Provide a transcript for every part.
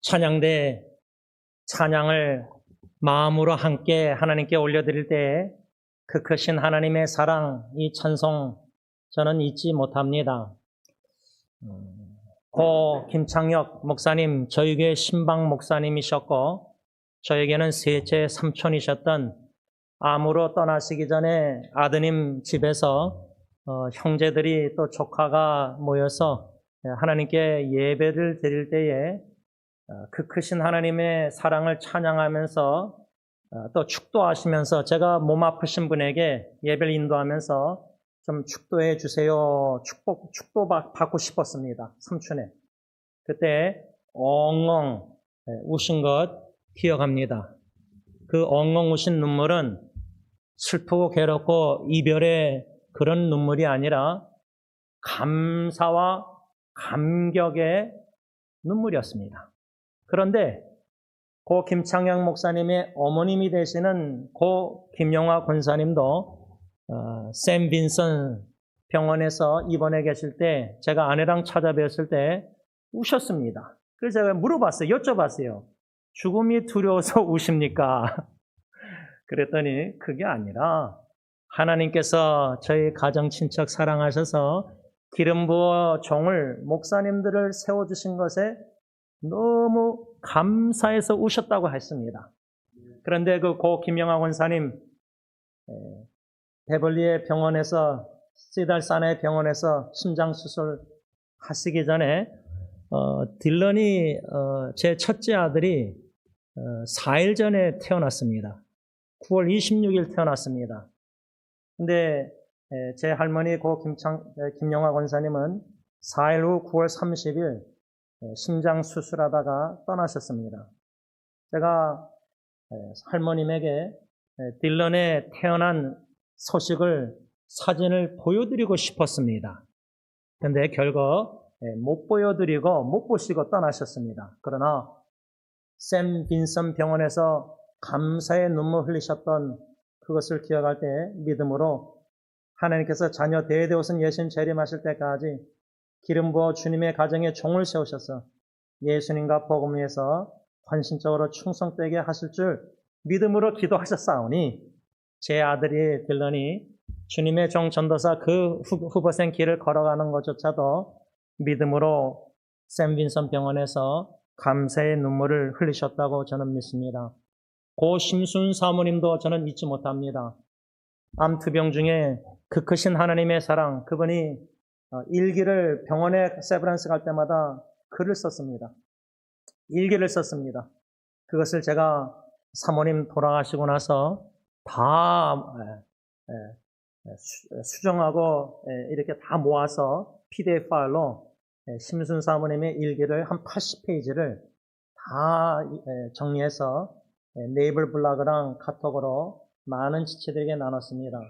찬양대 찬양을 마음으로 함께 하나님께 올려드릴 때에 그 크신 하나님의 사랑, 이 찬송 저는 잊지 못합니다. 고 김창혁 목사님, 저희 교회 신방 목사님이셨고 저에게는 셋째 삼촌이셨던, 암으로 떠나시기 전에 아드님 집에서 형제들이 또 조카가 모여서 하나님께 예배를 드릴 때에 그 크신 하나님의 사랑을 찬양하면서 또 축도하시면서, 제가 몸 아프신 분에게 예배를 인도하면서 좀 축도해 주세요, 축도 받고 싶었습니다. 삼촌에. 그때 엉엉 우신 것 기억합니다. 그 엉엉 우신 눈물은 슬프고 괴롭고 이별의 그런 눈물이 아니라 감사와 감격의 눈물이었습니다. 그런데 고 김창영 목사님의 어머님이 되시는 고 김영화 권사님도 샘 빈슨 병원에서 입원해 계실 때 제가 아내랑 찾아뵈었을 때 우셨습니다. 그래서 제가 물어봤어요. 여쭤봤어요. 죽음이 두려워서 우십니까? 그랬더니 그게 아니라 하나님께서 저희 가정 친척 사랑하셔서 기름 부어 종을, 목사님들을 세워주신 것에 너무 감사해서 우셨다고 했습니다. 그런데 그 고 김영하 권사님 베벌리의 병원에서, 시달산의 병원에서 심장 수술 하시기 전에 딜런이 제 첫째 아들이 4일 전에 태어났습니다. 9월 26일 태어났습니다. 근데 제 할머니 고 김영하 권사님은 4일 후 9월 30일 심장 수술하다가 떠나셨습니다. 제가 할머님에게 딜런의 태어난 소식을, 사진을 보여드리고 싶었습니다. 그런데 결국 못 보여드리고 못 보시고 떠나셨습니다. 그러나 샘 빈슨 병원에서 감사의 눈물 흘리셨던 그것을 기억할 때 믿음으로 하나님께서 자녀 대대오선 예수님 재림하실 때까지 기름 부어 주님의 가정에 종을 세우셔서 예수님과 복음을 위해서 헌신적으로 충성되게 하실 줄 믿음으로 기도하셨사오니, 제 아들이 딜런이 주님의 종 전도사 그 후보생 길을 걸어가는 것조차도 믿음으로 샘 빈슨 병원에서 감사의 눈물을 흘리셨다고 저는 믿습니다. 고 심순 사모님도 저는 잊지 못합니다. 암투병 중에 그 크신 하나님의 사랑, 그분이 일기를, 병원에 세브란스 갈 때마다 글을 썼습니다. 일기를 썼습니다. 그것을 제가 사모님 돌아가시고 나서 다 수정하고 이렇게 다 모아서 PDF 파일로 심순 사모님의 일기를 한 80페이지를 다 정리해서 네이버 블로그랑 카톡으로 많은 지체들에게 나눴습니다.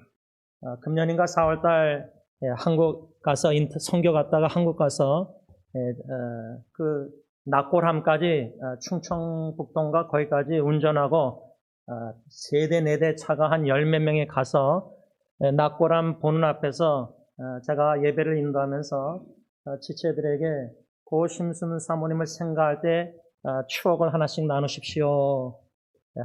금년인가 4월달 한국 가서 선교 갔다가 한국 가서 그 낙골함까지, 충청북동과 거기까지 운전하고 3대 4대 차가 한 10몇 명이 가서 낙골함 보는 앞에서 제가 예배를 인도하면서 지체들에게 고 심순 사모님을 생각할 때 추억을 하나씩 나누십시오.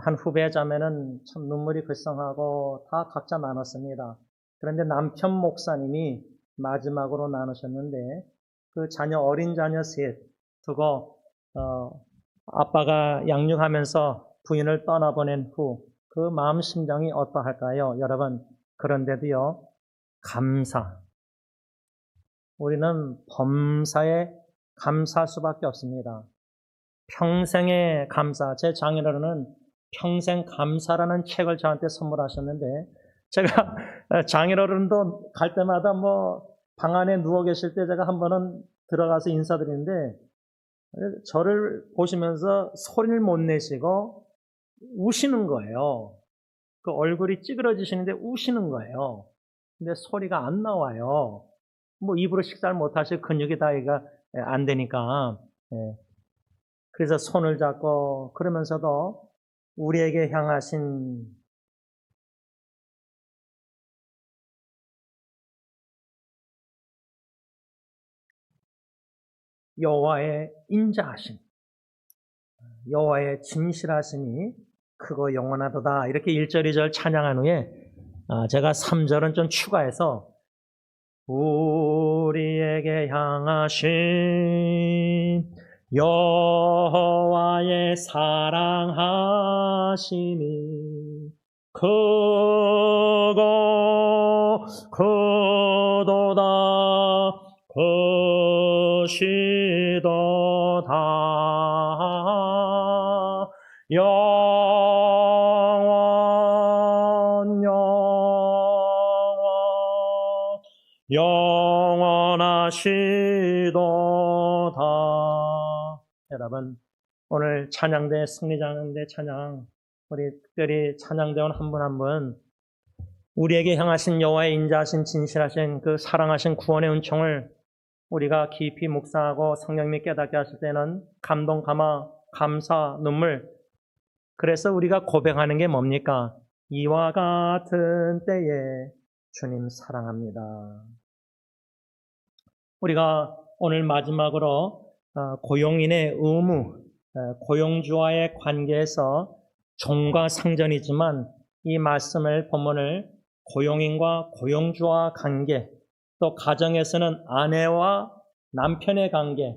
한 후배 자매는 참 눈물이 글썽하고 다 각자 나눴습니다. 그런데 남편 목사님이 마지막으로 나누셨는데, 그 자녀, 어린 자녀 셋 두고 아빠가 양육하면서 부인을 떠나보낸 후 그 마음 심정이 어떠할까요? 여러분, 그런데도요, 감사. 우리는 범사에 감사할 수밖에 없습니다. 평생의 감사. 제 장인어른은 평생 감사라는 책을 저한테 선물하셨는데, 제가 장인어른도 갈 때마다 방 안에 누워 계실 때 제가 한 번은 들어가서 인사드리는데, 저를 보시면서 소리를 못 내시고 우시는 거예요. 그 얼굴이 찌그러지시는데 우시는 거예요. 근데 소리가 안 나와요. 입으로 식사를 못 하시고 근육이 다 안 되니까. 그래서 손을 잡고 그러면서도 우리에게 향하신 여호와의 인자하심, 여호와의 진실하심이 크고 영원하도다. 이렇게 1절, 2절 찬양한 후에 제가 3절은 좀 추가해서 우리에게 향하신 여호와의 사랑하심이 크고 크도다 크시도다 영원하시도다. 여러분, 오늘 찬양대 승리자는데 찬양, 우리 특별히 찬양대원 한 분 한 분 우리에게 향하신 여호와의 인자하신 진실하신 그 사랑하신 구원의 은총을 우리가 깊이 묵상하고 성령님이 깨닫게 하실 때는 감동, 감사, 눈물. 그래서 우리가 고백하는 게 뭡니까? 이와 같은 때에 주님 사랑합니다. 우리가 오늘 마지막으로 고용인의 의무, 고용주와의 관계에서 종과 상전이지만 이 말씀을 본문을 고용인과 고용주와 관계, 또 가정에서는 아내와 남편의 관계,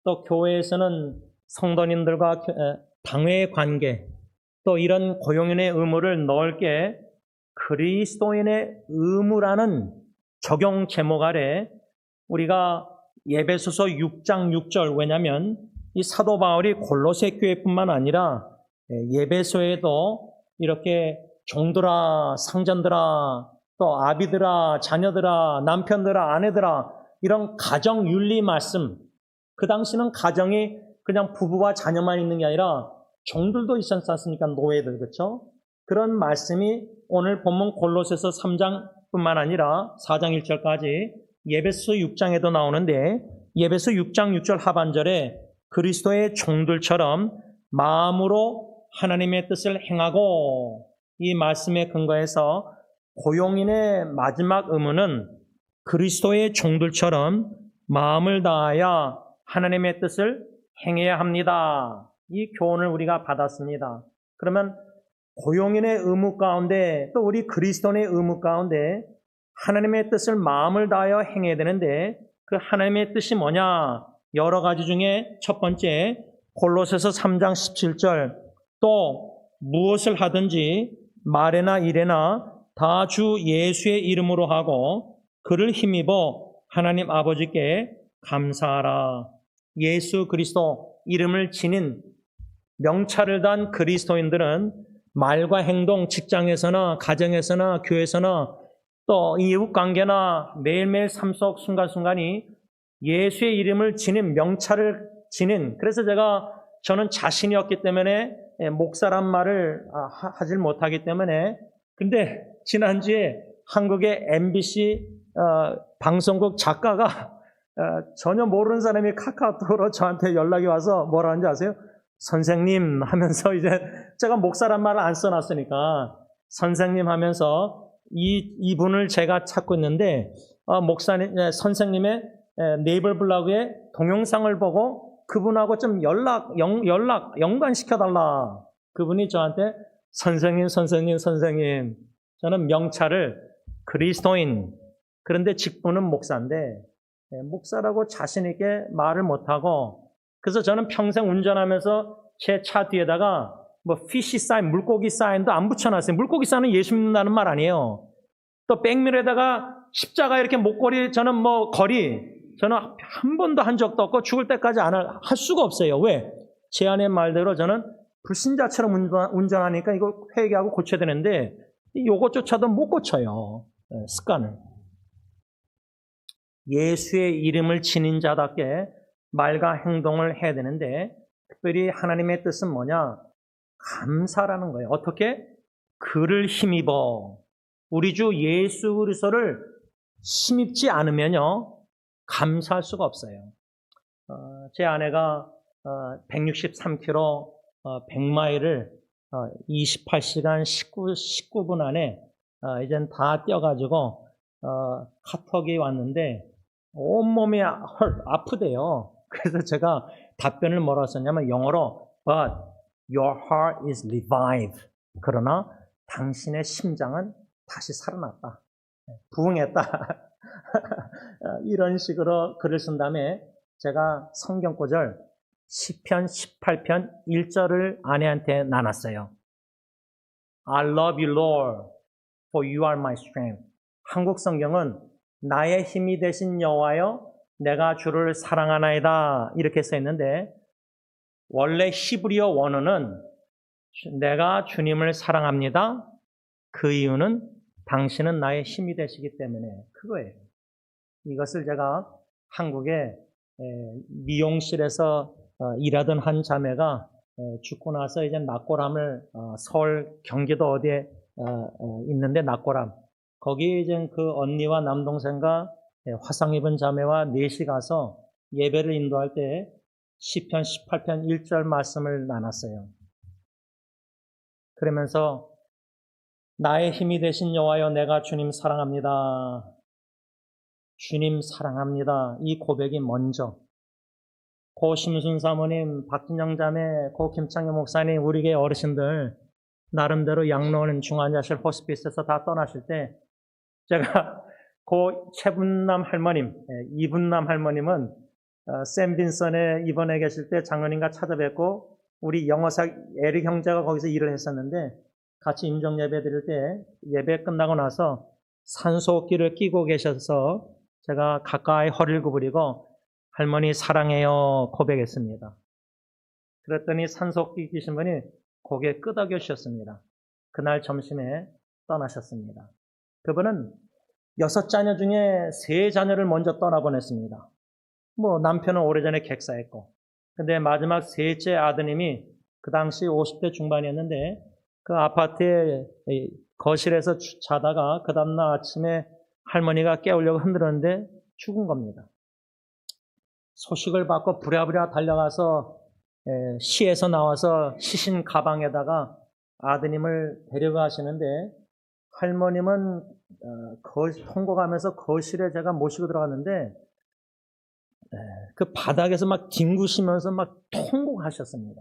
또 교회에서는 성도님들과 당회의 관계, 또 이런 고용인의 의무를 넓게 그리스도인의 의무라는 적용 제목 아래 우리가 에베소서 6장 6절, 왜냐하면 이 사도 바울이 골로새 교회뿐만 아니라 에베소에도 이렇게 종들아, 상전들아, 또 아비들아, 자녀들아, 남편들아, 아내들아, 이런 가정 윤리 말씀, 그 당시는 가정이 그냥 부부와 자녀만 있는 게 아니라 종들도 있었지 않습니까? 노예들, 그렇죠? 그런 말씀이 오늘 본문 골로새서 3장뿐만 아니라 4장 1절까지 에베소 6장에도 나오는데, 에베소 6장 6절 하반절에 그리스도의 종들처럼 마음으로 하나님의 뜻을 행하고, 이 말씀에 근거해서 고용인의 마지막 의무는 그리스도의 종들처럼 마음을 다하여 하나님의 뜻을 행해야 합니다. 이 교훈을 우리가 받았습니다. 그러면 고용인의 의무 가운데, 또 우리 그리스도인의 의무 가운데 하나님의 뜻을 마음을 다하여 행해야 되는데, 그 하나님의 뜻이 뭐냐? 여러 가지 중에 첫 번째, 골로새서 3장 17절, 또 무엇을 하든지 말에나 일에나 다 주 예수의 이름으로 하고 그를 힘입어 하나님 아버지께 감사하라. 예수 그리스도 이름을 지닌 명찰을 단 그리스도인들은 말과 행동, 직장에서나 가정에서나 교회에서나 또 이웃 관계나 매일매일 삶 속 순간순간이 예수의 이름을 지닌 명찰을 지닌, 그래서 저는 자신이 없기 때문에 목사란 말을 하질 못하기 때문에, 근데 지난주에 한국의 MBC 방송국 작가가 전혀 모르는 사람이 카카오톡으로 저한테 연락이 와서 뭐라 하는지 아세요? 선생님 하면서, 이제 제가 목사란 말을 안 써놨으니까 선생님 하면서 이분을 제가 찾고 있는데, 목사님, 선생님의 네이버 블로그에 동영상을 보고 그분하고 좀 연관시켜달라. 그분이 저한테 선생님. 저는 명찰을 그리스도인, 그런데 직분은 목사인데, 목사라고 자신있게 말을 못하고, 그래서 저는 평생 운전하면서 제 차 뒤에다가 피시 사인, 물고기 사인도 안 붙여놨어요. 물고기 사인은 예수 믿는다는 말 아니에요. 또 백미러에다가 십자가 이렇게 목걸이, 저는 저는 한 번도 한 적도 없고 죽을 때까지 할 수가 없어요. 왜? 제 아내 말대로 저는 불신자처럼 운전하니까 이거 회개하고 고쳐야 되는데 이것조차도 못 고쳐요. 습관을. 예수의 이름을 지닌 자답게 말과 행동을 해야 되는데, 특별히 하나님의 뜻은 뭐냐? 감사라는 거예요. 어떻게? 그를 힘입어. 우리 주 예수 그리스도를 힘입지 않으면요, 감사할 수가 없어요. 제 아내가 163km 100마일을 28시간 19분 안에 이젠 다 뛰어가지고 카톡이 왔는데 온몸이 아프대요. 그래서 제가 답변을 뭐라고 썼냐면 영어로 But your heart is revived. 그러나 당신의 심장은 다시 살아났다. 부흥했다. 이런 식으로 글을 쓴 다음에 제가 성경 구절 시편 18편 1절을 아내한테 나눴어요. I love you, Lord, for you are my strength. 한국 성경은 나의 힘이 되신 여호와여, 내가 주를 사랑하나이다 이렇게 써 있는데 원래 히브리어 원어는 내가 주님을 사랑합니다. 그 이유는 당신은 나의 힘이 되시기 때문에 그거예요. 이것을 제가 한국의 미용실에서 일하던 한 자매가 죽고 나서 이제 낙골함을 서울 경기도 어디에 있는데 낙골함 거기 이제 그 언니와 남동생과 화상 입은 자매와 넷이 가서 예배를 인도할 때 시편 18편 1절 말씀을 나눴어요. 그러면서 나의 힘이 되신 여호와여, 내가 주님 사랑합니다. 주님 사랑합니다. 이 고백이 먼저. 고 심순 사모님, 박진영 자매, 고 김창현 목사님, 우리 교회 어르신들 나름대로 양로원 중환자실 호스피스에서 다 떠나실 때 제가 고 최분남 할머님, 이분남 할머님은 샘 빈선에 입원해 계실 때 장로님과 찾아뵙고 우리 영어사 에릭 형제가 거기서 일을 했었는데 같이 임종 예배 드릴 때 예배 끝나고 나서 산소호흡기를 끼고 계셔서 제가 가까이 허리를 구부리고 할머니 사랑해요 고백했습니다. 그랬더니 산소호흡기 끼신 분이 고개 끄덕여주셨습니다. 그날 점심에 떠나셨습니다. 그분은 6자녀 중에 3자녀를 먼저 떠나보냈습니다. 남편은 오래전에 객사했고 근데 마지막 셋째 아드님이 그 당시 50대 중반이었는데 그 아파트의 거실에서 자다가 그 다음날 아침에 할머니가 깨우려고 흔들었는데 죽은 겁니다. 소식을 받고 부랴부랴 달려가서 시에서 나와서 시신 가방에다가 아드님을 데려가시는데 할머님은 통곡하면서 거실에 제가 모시고 들어갔는데 그 바닥에서 막 뒹구시면서 막 통곡하셨습니다.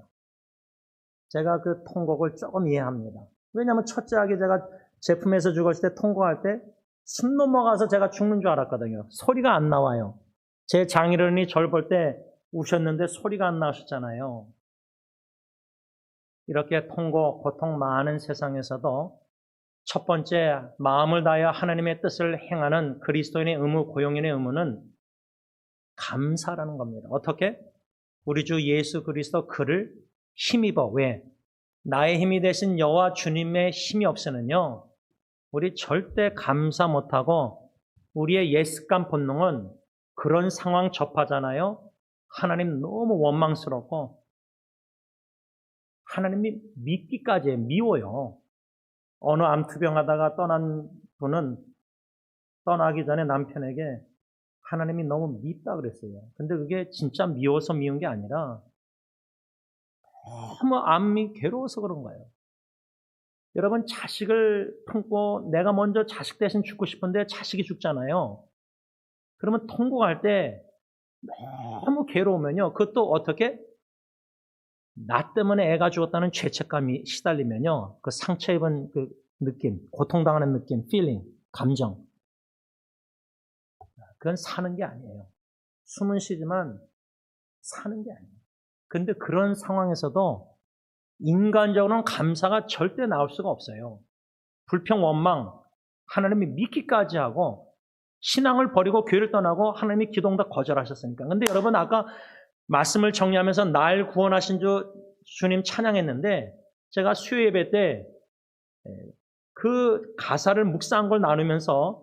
제가 그 통곡을 조금 이해합니다. 왜냐하면 첫째 아기 제가 제품에서 죽었을 때 통곡할 때 숨 넘어가서 제가 죽는 줄 알았거든요. 소리가 안 나와요. 제 장인어른이 절 볼 때 우셨는데 소리가 안 나셨잖아요. 이렇게 통곡, 고통 많은 세상에서도 첫 번째 마음을 다하여 하나님의 뜻을 행하는 그리스도인의 의무, 고용인의 의무는 감사라는 겁니다. 어떻게? 우리 주 예수 그리스도 그를 힘입어. 왜? 나의 힘이 되신 여호와 주님의 힘이 없으면요 우리 절대 감사 못하고 우리의 예습감 본능은 그런 상황 접하잖아요. 하나님 너무 원망스럽고 하나님이 믿기까지 미워요. 어느 암투병하다가 떠난 분은 떠나기 전에 남편에게 하나님이 너무 밉다 그랬어요. 근데 그게 진짜 미워서 미운 게 아니라 너무 암이 괴로워서 그런 거예요. 여러분 자식을 품고 내가 먼저 자식 대신 죽고 싶은데 자식이 죽잖아요. 그러면 통곡할 때 너무 괴로우면요. 그것도 어떻게? 나 때문에 애가 죽었다는 죄책감이 시달리면요. 그 상처 입은 그 느낌, 고통당하는 느낌, feeling, 감정. 그건 사는 게 아니에요. 숨은 쉬지만 사는 게 아니에요. 근데 그런 상황에서도 인간적으로는 감사가 절대 나올 수가 없어요. 불평, 원망, 하나님이 믿기까지 하고 신앙을 버리고 교회를 떠나고 하나님이 기도응답 거절하셨으니까. 근데 여러분 아까 말씀을 정리하면서 날 구원하신 주님 찬양했는데 제가 수요 예배 때 그 가사를 묵상한 걸 나누면서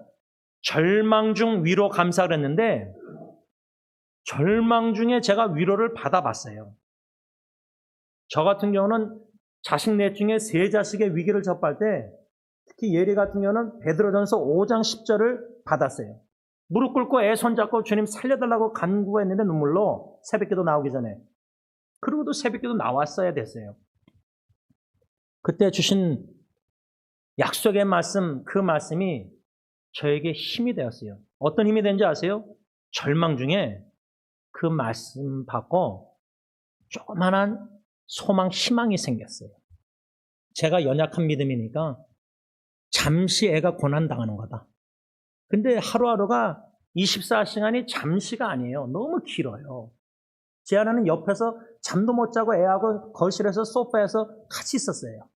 절망 중 위로 감사를 했는데 절망 중에 제가 위로를 받아봤어요. 저 같은 경우는 자식 넷 중에 3자식의 위기를 접할 때 특히 예리 같은 경우는 베드로전서 5장 10절을 받았어요. 무릎 꿇고 애 손잡고 주님 살려달라고 간구했는데 눈물로 새벽기도 나오기 전에. 그러고도 새벽기도 나왔어야 됐어요. 그때 주신 약속의 말씀, 그 말씀이 저에게 힘이 되었어요. 어떤 힘이 된지 아세요? 절망 중에 그 말씀 받고 조그만한 소망, 희망이 생겼어요. 제가 연약한 믿음이니까 잠시 애가 고난당하는 거다. 근데 하루하루가 24시간이 잠시가 아니에요. 너무 길어요. 제 아내는 옆에서 잠도 못 자고 애하고 거실에서 소파에서 같이 있었어요.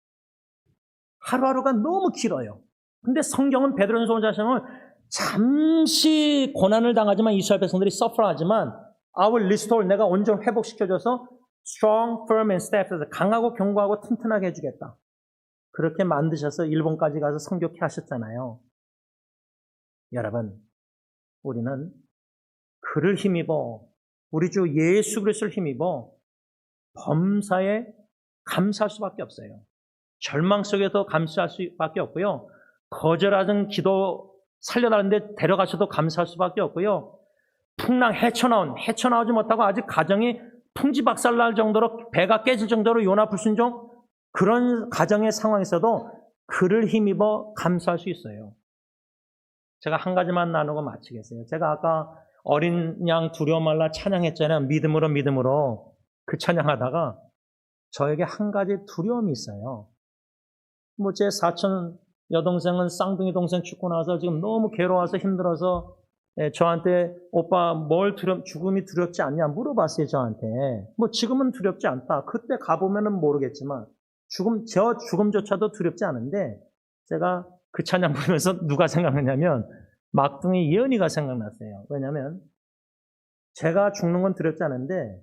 하루하루가 너무 길어요. 근데 성경은 베드로전서 자신을 잠시 고난을 당하지만 이스라엘 백성들이 suffer하지만 I will restore, 내가 온전 회복시켜줘서 strong, firm and steadfast, 강하고 견고하고 튼튼하게 해주겠다. 그렇게 만드셔서 일본까지 가서 선교케 하셨잖아요. 여러분, 우리는 그를 힘입어, 우리 주 예수 그리스도를 힘입어 범사에 감사할 수밖에 없어요. 절망 속에서 감사할 수밖에 없고요. 거절하던 기도 살려달라는데 데려가셔도 감사할 수밖에 없고요. 풍랑 헤쳐나오지 못하고 아직 가정이 풍지박살날 정도로 배가 깨질 정도로 요나 불순종 그런 가정의 상황에서도 그를 힘입어 감사할 수 있어요. 제가 한 가지만 나누고 마치겠어요. 제가 아까 어린 양 두려움 말라 찬양했잖아요. 믿음으로 그 찬양하다가 저에게 한 가지 두려움이 있어요. 뭐 제 사촌 여동생은 쌍둥이 동생 죽고 나서 지금 너무 괴로워서 힘들어서 저한테 오빠 죽음이 두렵지 않냐 물어봤어요. 저한테. 뭐 지금은 두렵지 않다. 그때 가보면은 모르겠지만 저 죽음조차도 두렵지 않은데 제가 그 찬양 부르면서 누가 생각나냐면 막둥이 예언이가 생각났어요. 왜냐하면 제가 죽는 건 두렵지 않은데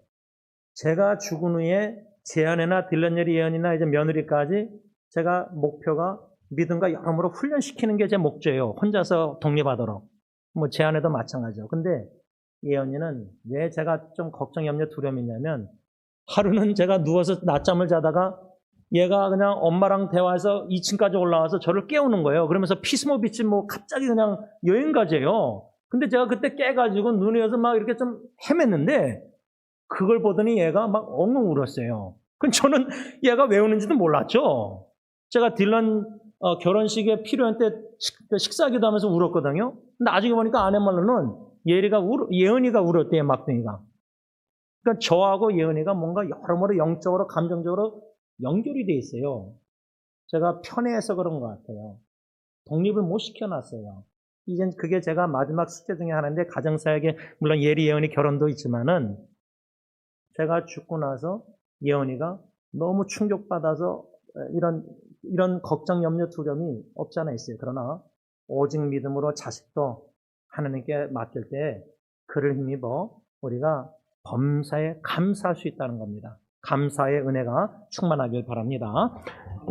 제가 죽은 후에 제 아내나 딜런예리 예언이나 이제 며느리까지 제가 목표가 믿음과 여러모로 훈련시키는 게 제 목표예요. 혼자서 독립하도록. 뭐 제 아내도 마찬가지죠. 근데 예언이는 왜 제가 좀 걱정, 염려, 두려움이 있냐면 하루는 제가 누워서 낮잠을 자다가 얘가 그냥 엄마랑 대화해서 2층까지 올라와서 저를 깨우는 거예요. 그러면서 피스모비치 뭐 갑자기 그냥 여행가재요. 근데 제가 그때 깨가지고 눈에 여서 막 이렇게 좀 헤맸는데 그걸 보더니 얘가 막 엉엉 울었어요. 그럼 저는 얘가 왜 우는지도 몰랐죠. 제가 딜런 결혼식에 필요한 때 식사기도 하면서 울었거든요. 근데 나중에 보니까 아내 말로는 예은이가 울었대요, 막둥이가. 그러니까 저하고 예은이가 뭔가 여러모로 영적으로, 감정적으로 연결이 돼 있어요. 제가 편애해서 그런 것 같아요. 독립을 못 시켜놨어요. 이젠 그게 제가 마지막 숙제 중에 하나인데 가정사역에 물론 예리 예언이 결혼도 있지만은 제가 죽고 나서 예언이가 너무 충격받아서 이런 걱정, 염려, 두려움이 없지 않아 있어요. 그러나 오직 믿음으로 자식도 하나님께 맡길 때 그를 힘입어 우리가 범사에 감사할 수 있다는 겁니다. 감사의 은혜가 충만하길 바랍니다.